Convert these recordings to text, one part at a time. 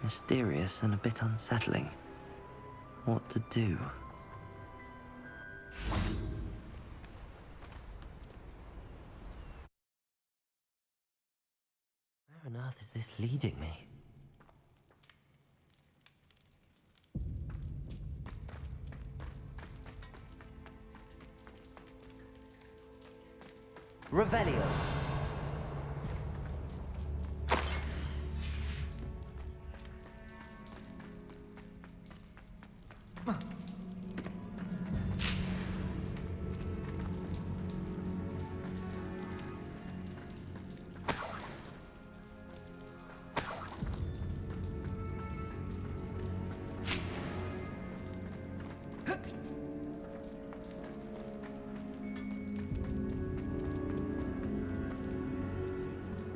mysterious and a bit unsettling. What to do? Where on earth is this leading me? Revelio.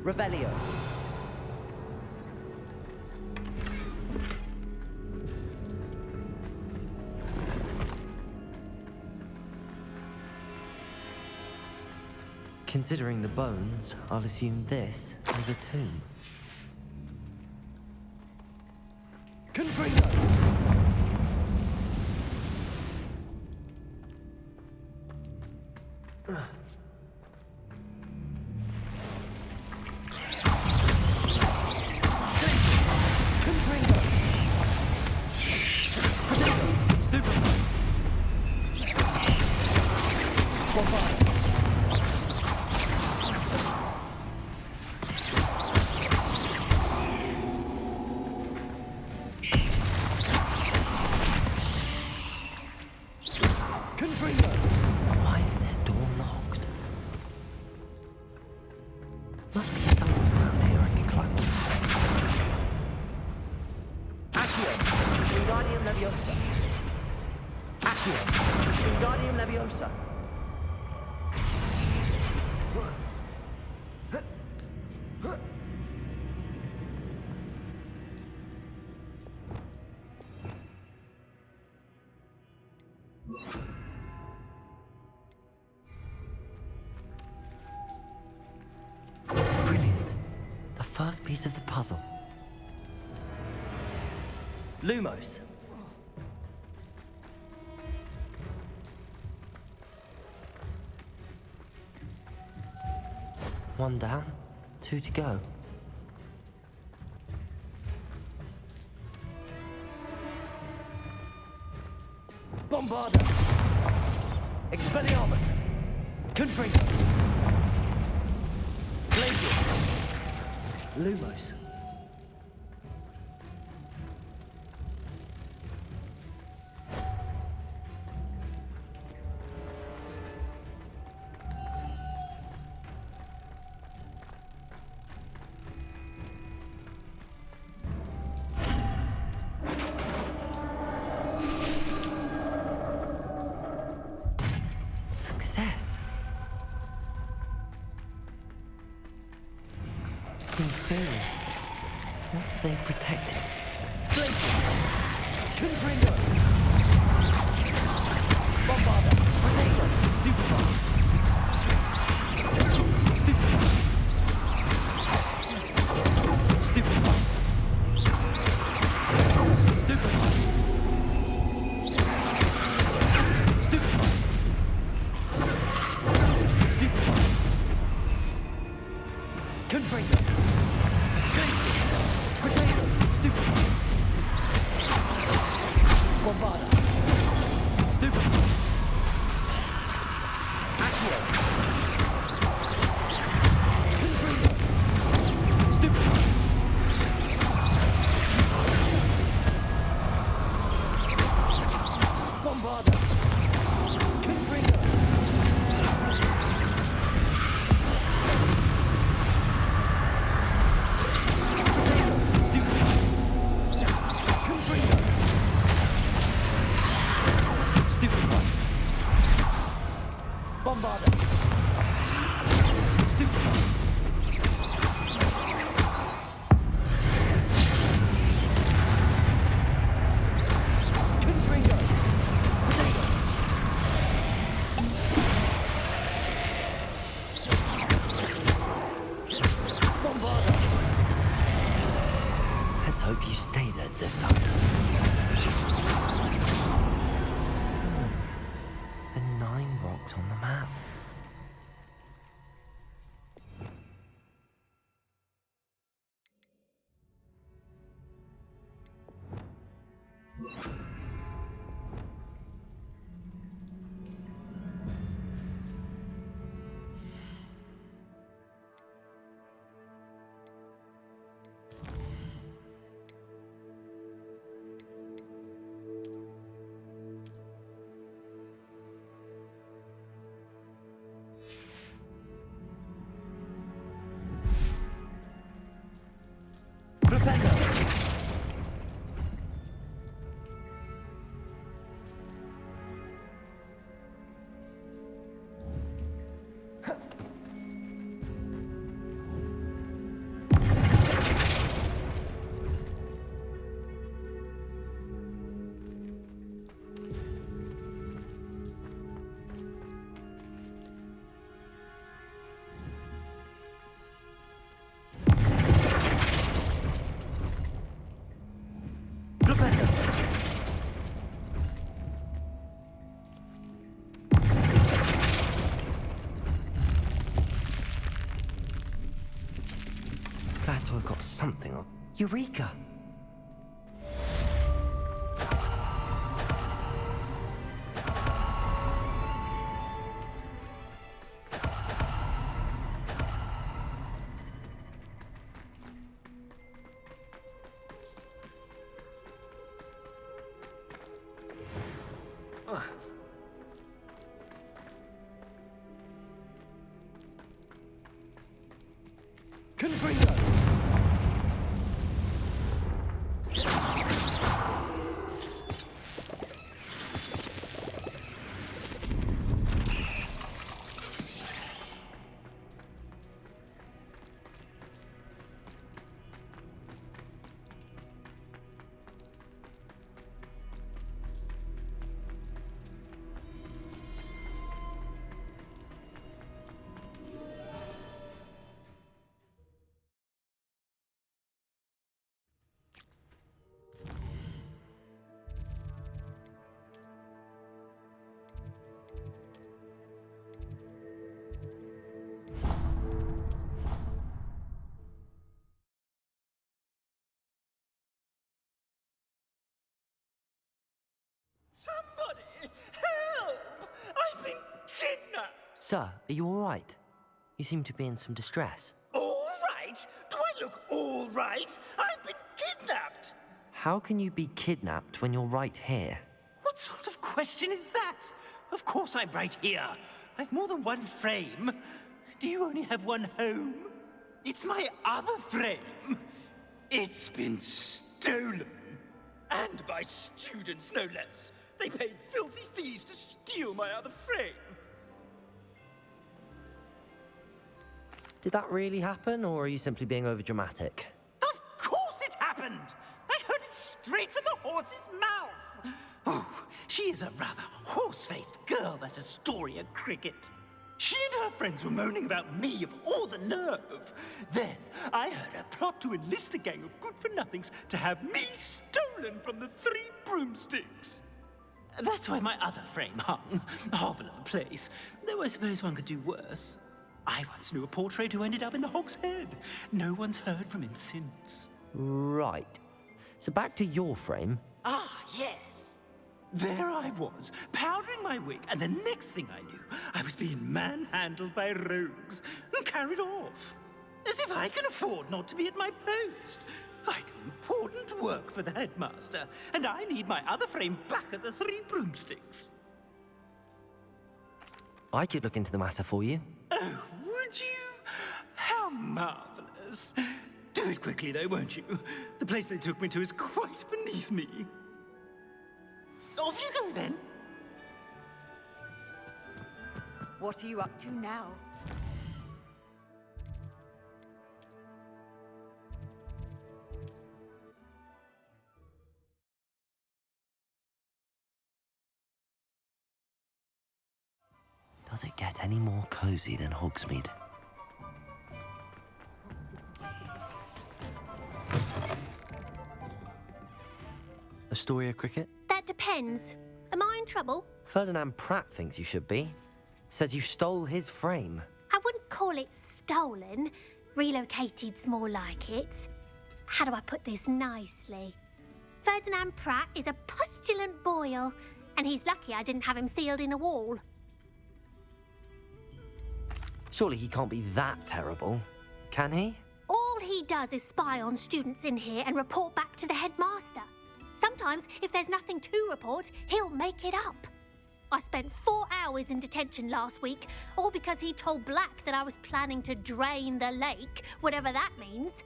Revelio. Considering the bones, I'll assume this is a tomb. Confringo! Why is this door locked? Must be something around here I can climb on. Accio! Wingardium Leviosa! Accio! Wingardium Leviosa! Brilliant. The first piece of the puzzle. Lumos. One down, 2 to go. Bombarda. Expelliarmus. Confringo. Glacius. Lumos. Success. In theory, what have they protected? Glacier! Confringo! Bombarda! Potato! Stupefy! Stupefy! Stupefy! Stupefy! Stupefy! Stupefy! Confringo! Potato! Stupefy! Bombarda! Stupefy! Accio! Confringo! Stupefy! Bombarda! Confringo! Bombarda! Stupefy! Confringo! Potato! Bombarda! Let's hope you stay Hogs on the map. Glad to have got something on. Eureka! Somebody! Help! I've been kidnapped! Sir, are you all right? You seem to be in some distress. All right? Do I look all right? I've been kidnapped! How can you be kidnapped when you're right here? What sort of question is that? Of course I'm right here. I've more than one frame. Do you only have one home? It's my other frame. It's been stolen. And by students, no less. They paid filthy thieves to steal my other frame. Did that really happen, or are you simply being overdramatic? Of course it happened! I heard it straight from the horse's mouth! Oh, she is a rather horse-faced girl, that Astoria Cricket. She and her friends were moaning about me of all the nerve. Then I heard her plot to enlist a gang of good-for-nothings to have me stolen from the Three Broomsticks. That's why my other frame hung. Marvel of a place, though I suppose one could do worse. I once knew a portrait who ended up in the Hog's Head. No one's heard from him since. Right. So back to your frame. Ah, yes. There I was, powdering my wig, and the next thing I knew, I was being manhandled by rogues and carried off. As if I can afford not to be at my post. I do important work for the headmaster, and I need my other frame back at the Three Broomsticks. I could look into the matter for you. Oh, would you? How marvelous. Do it quickly, though, won't you? The place they took me to is quite beneath me. Off you go, then. What are you up to now? Does it get any more cozy than Hogsmeade? Astoria Cricket? That depends. Am I in trouble? Ferdinand Pratt thinks you should be. Says you stole his frame. I wouldn't call it stolen. Relocated's more like it. How do I put this nicely? Ferdinand Pratt is a postulant boil, and he's lucky I didn't have him sealed in a wall. Surely he can't be that terrible, can he? All he does is spy on students in here and report back to the headmaster. Sometimes, if there's nothing to report, he'll make it up. I spent 4 hours in detention last week, all because he told Black that I was planning to drain the lake, whatever that means.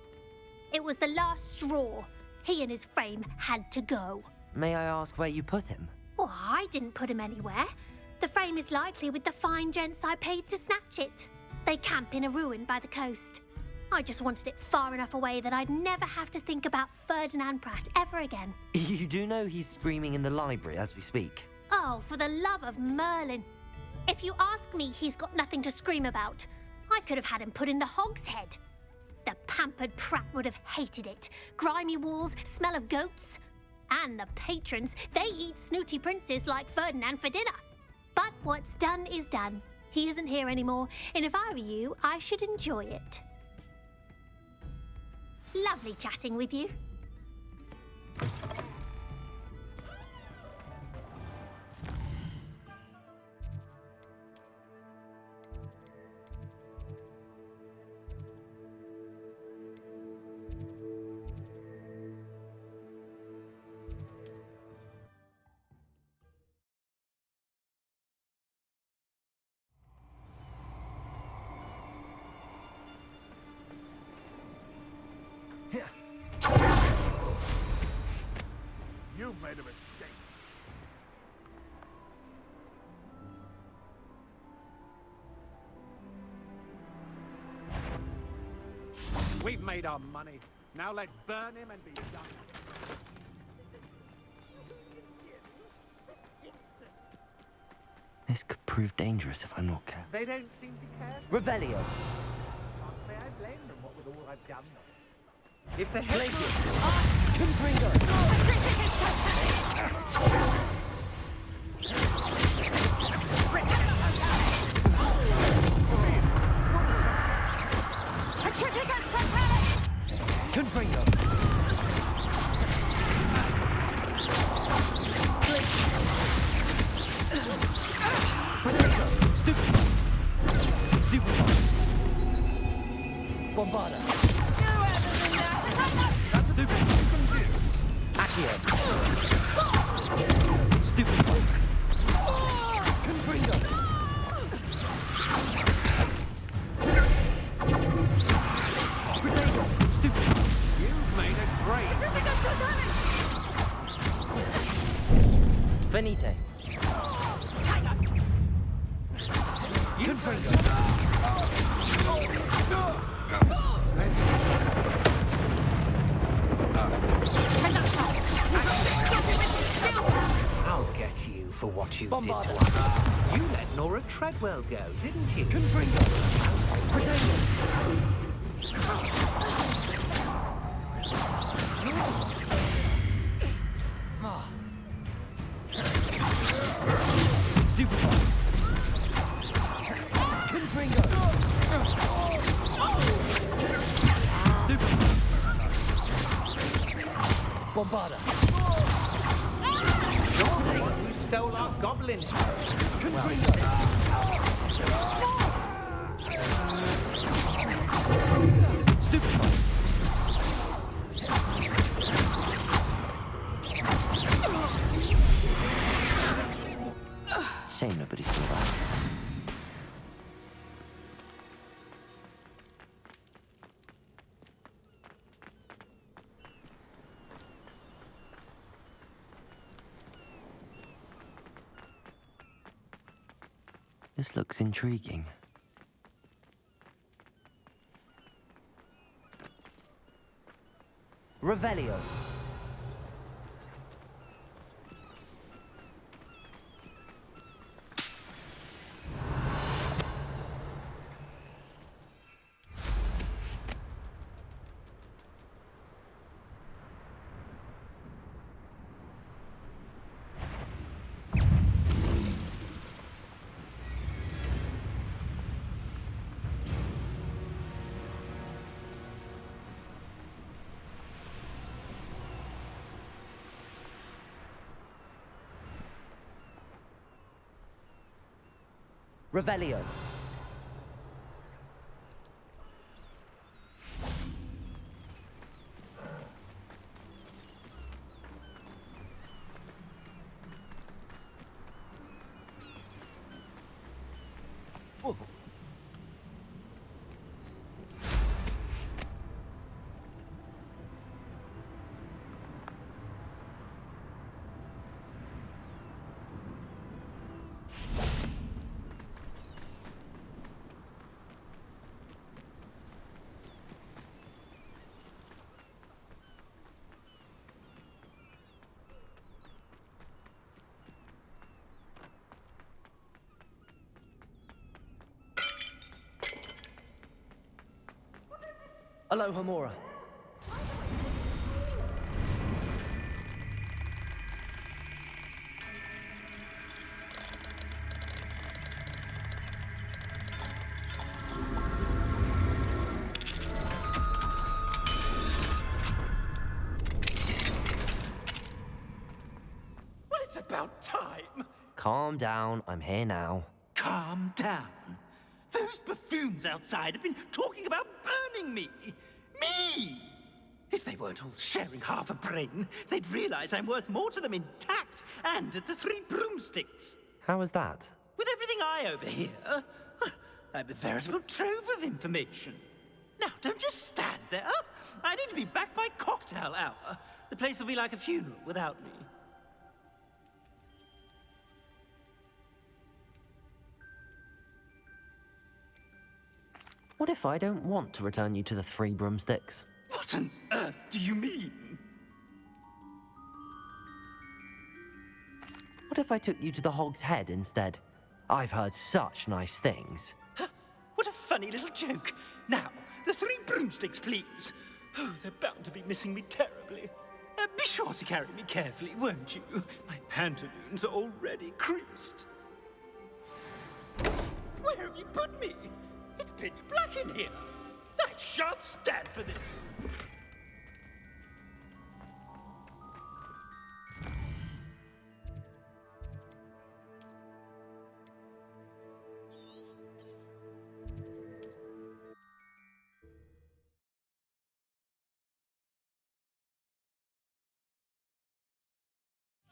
It was the last straw. He and his frame had to go. May I ask where you put him? Well, I didn't put him anywhere. The frame is likely with the fine gents I paid to snatch it. They camp in a ruin by the coast. I just wanted it far enough away that I'd never have to think about Ferdinand Pratt ever again. You do know he's screaming in the library as we speak. Oh, for the love of Merlin. If you ask me, he's got nothing to scream about. I could have had him put in the Hogshead. The pampered Pratt would have hated it. Grimy walls, smell of goats. And the patrons, they eat snooty princes like Ferdinand for dinner. But what's done is done. He isn't here anymore, and if I were you, I should enjoy it. Lovely chatting with you. You've made a mistake. We've made our money. Now let's burn him and be done. This could prove dangerous if I'm not careful. They don't seem to care. Revelio. Can't say I blame them, what with all I've done. If the Glacius. Confringo. Potato. Stupid. Stupid. Bombarda. Stupid. Accio. Stupid. Confringo. Potato. Stupid. You've made a great. Venite. Confringo. I'll get you for what you Bombarda. did to us. You let Nora Treadwell go, didn't you? Confringo. Potato. Stupid. Confringo. Stupid. Bombarda. You're the one who stole our goblin. Confringo. Stupid. Shame nobody saw that. This looks intriguing. Revelio. Revelio. Aloha Mora. Well, it's about time. Calm down, I'm here now. Calm down. Those buffoons outside have been talking about burning me. Me! If they weren't all sharing half a brain, they'd realize I'm worth more to them intact and at the Three Broomsticks. How was that? With everything I overhear, I'm a veritable trove of information. Now, don't just stand there. I need to be back by cocktail hour. The place will be like a funeral without me. What if I don't want to return you to the Three Broomsticks? What on earth do you mean? What if I took you to the Hog's Head instead? I've heard such nice things. What a funny little joke. Now, the Three Broomsticks, please. Oh, they're bound to be missing me terribly. Be sure to carry me carefully, won't you? My pantaloons are already creased. Where have you put me? It's pitch black in here. I shan't stand for this.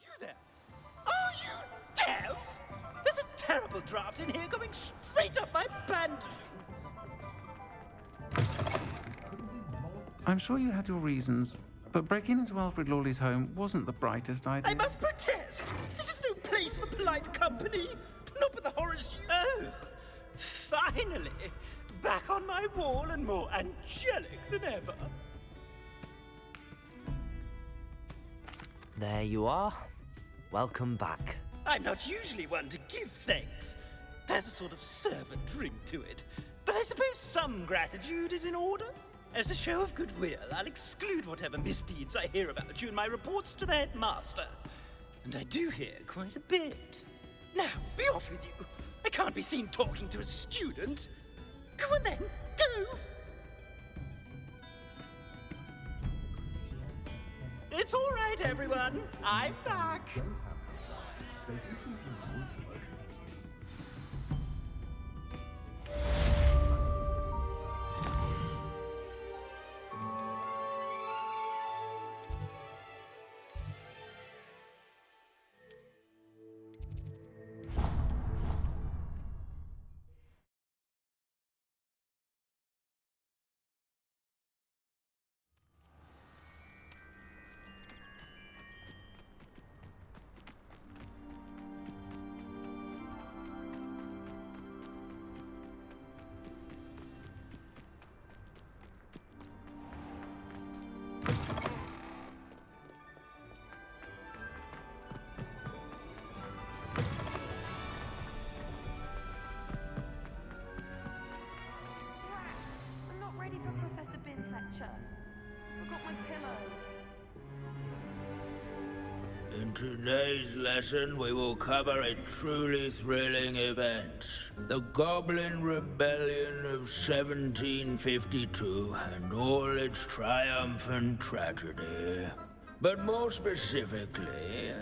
You there? Are you deaf? There's a terrible draft in here going straight up my pantaloons. I'm sure you had your reasons, but breaking into Alfred Lawley's home wasn't the brightest idea. I must protest! This is no place for polite company! Not with the horrors you... Oh! Finally! Back on my wall and more angelic than ever. There you are. Welcome back. I'm not usually one to give thanks. There's a sort of servant ring to it. But I suppose some gratitude is in order. As a show of goodwill, I'll exclude whatever misdeeds I hear about you in my reports to the headmaster. And I do hear quite a bit. Now, be off with you. I can't be seen talking to a student. Go on then, go! It's all right, everyone. I'm back. I'm not ready for Professor Bin's lecture. Forgot my pillow. In today's lesson, we will cover a truly thrilling event. The Goblin Rebellion of 1752 and all its triumphant tragedy. But more specifically,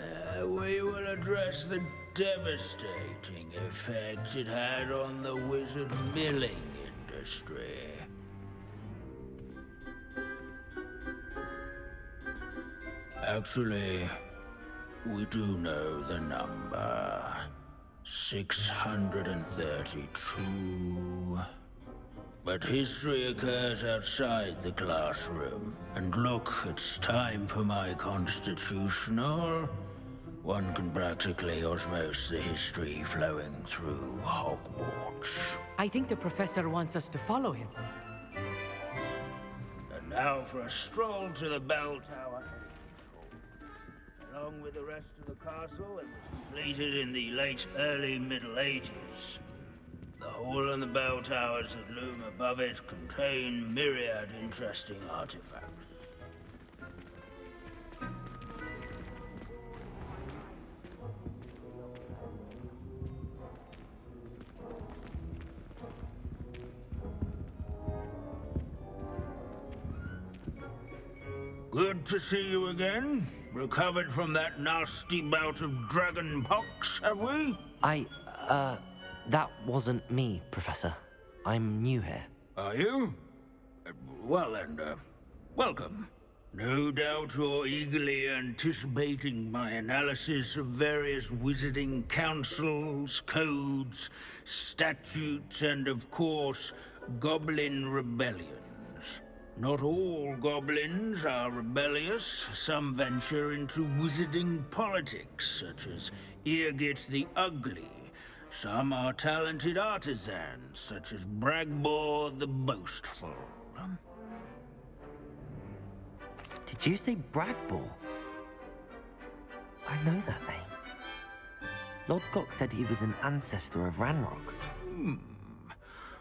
we will address the devastating effect it had on the wizard milling industry. Actually, we do know the number. 632. But history occurs outside the classroom. And look, it's time for my constitutional. One can practically osmose the history flowing through Hogwarts. I think the professor wants us to follow him. And now for a stroll to the bell tower. Along with the rest of the castle, it was completed in the late early Middle Ages. The hall and the bell towers that loom above it contain myriad interesting artifacts. Good to see you again. Recovered from that nasty bout of dragon pox, have we? That wasn't me, Professor. I'm new here. Are you? Well then, welcome. No doubt you're eagerly anticipating my analysis of various wizarding councils, codes, statutes, and of course, goblin rebellions. Not all goblins are rebellious. Some venture into wizarding politics, such as Eargit the Ugly. Some are talented artisans, such as Bragbor the Boastful. Did you say Bragbor? I know that name. Lord Gok said he was an ancestor of Ranrock.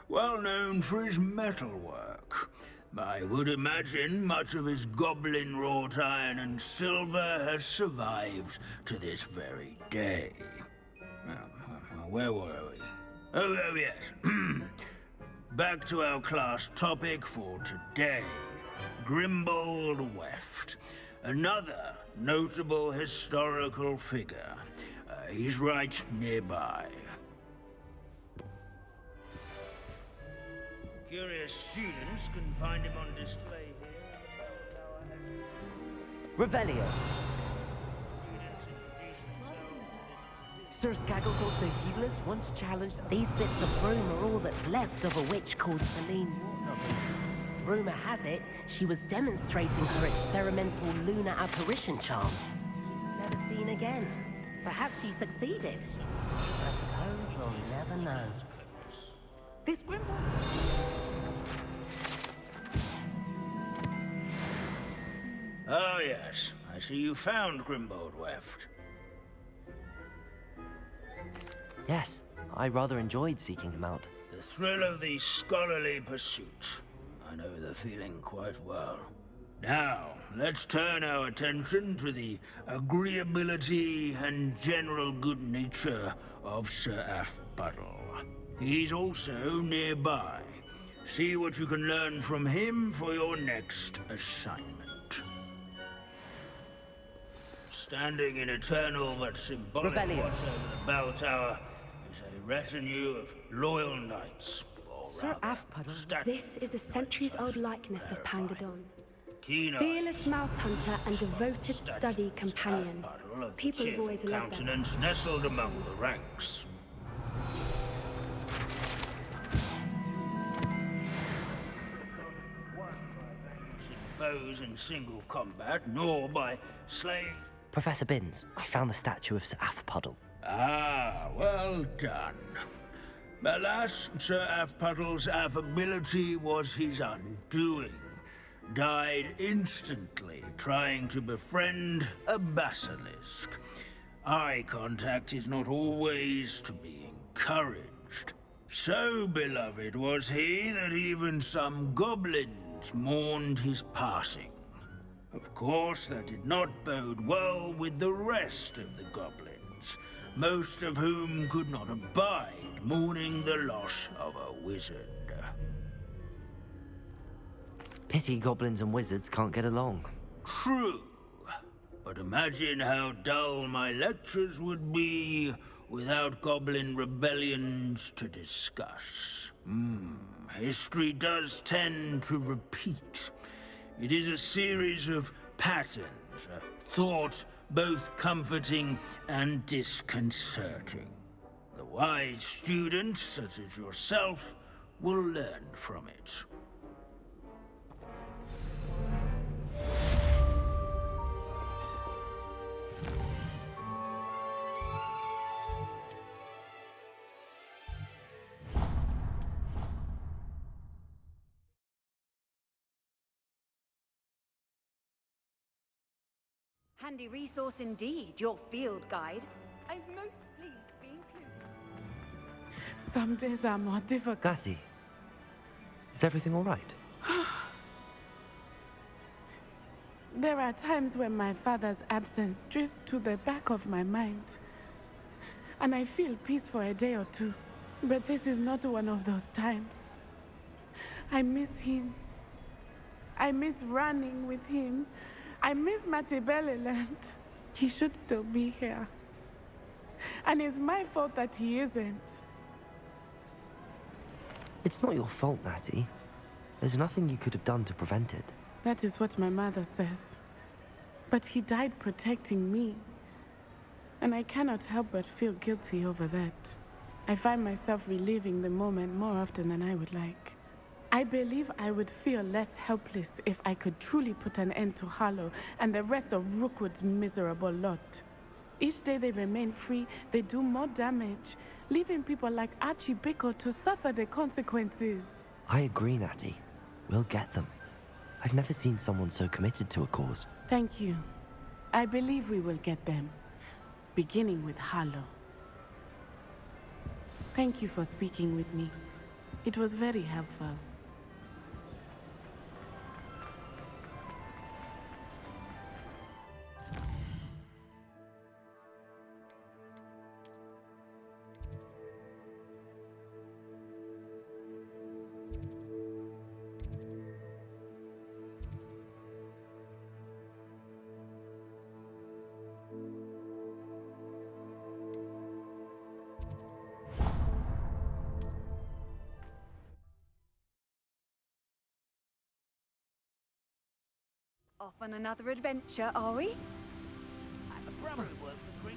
Well known for his metalwork. I would imagine much of his goblin wrought iron and silver has survived to this very day. Where were we? Oh yes. Back to our class topic for today. Grimbold Weft. Another notable historical figure. He's right nearby. Curious students can find him on display here in the bell tower. Revelio. Sir Skagglegold the Heedless once challenged. These bits of broom are all that's left of a witch called Celine Warnock. Rumor has it, she was demonstrating her experimental lunar apparition charm. Never seen again. Perhaps she succeeded. I suppose we'll never know. This Grimbold. Oh yes, I see you found Grimbold Weft. Yes, I rather enjoyed seeking him out. The thrill of the scholarly pursuit. I know the feeling quite well. Now, let's turn our attention to the agreeability and general good nature of Sir Afpuddle. He's also nearby. See what you can learn from him for your next assignment. Standing in eternal but symbolic Revelio. watch over the bell tower is a retinue of loyal knights. Sir Afpuddle. This is a centuries-old likeness of Pangadon. Fearless mouse hunter and devoted study companion. People have always loved them. Countenance nestled among the ranks. Foes in single combat, nor by slaying. Professor Binns, I found the statue of Sir Afpuddle. Ah, well done. Alas, Sir Afpuddle's affability was his undoing. Died instantly trying to befriend a basilisk. Eye contact is not always to be encouraged. So beloved was he that even some goblins mourned his passing. Of course, that did not bode well with the rest of the goblins, most of whom could not abide mourning the loss of a wizard. Pity goblins and wizards can't get along. True. But imagine how dull my lectures would be without goblin rebellions to discuss. History does tend to repeat. It is a series of patterns, a thought both comforting and disconcerting. The wise student, such as yourself, will learn from it. Handy resource indeed, your field guide. I'm most pleased to be included. Some days are more difficult. Natty, is everything all right? There are times when my father's absence drifts to the back of my mind. And I feel peace for a day or two. But this is not one of those times. I miss him. I miss running with him. I miss Matibeleland. He should still be here. And it's my fault that he isn't. It's not your fault, Natty. There's nothing you could have done to prevent it. That is what my mother says. But he died protecting me. And I cannot help but feel guilty over that. I find myself reliving the moment more often than I would like. I believe I would feel less helpless if I could truly put an end to Harlow and the rest of Rookwood's miserable lot. Each day they remain free, they do more damage, leaving people like Archie Bickle to suffer the consequences. I agree, Natty. We'll get them. I've never seen someone so committed to a cause. Thank you. I believe we will get them, beginning with Harlow. Thank you for speaking with me. It was very helpful. Off on another adventure, are we? I'm a brother who works for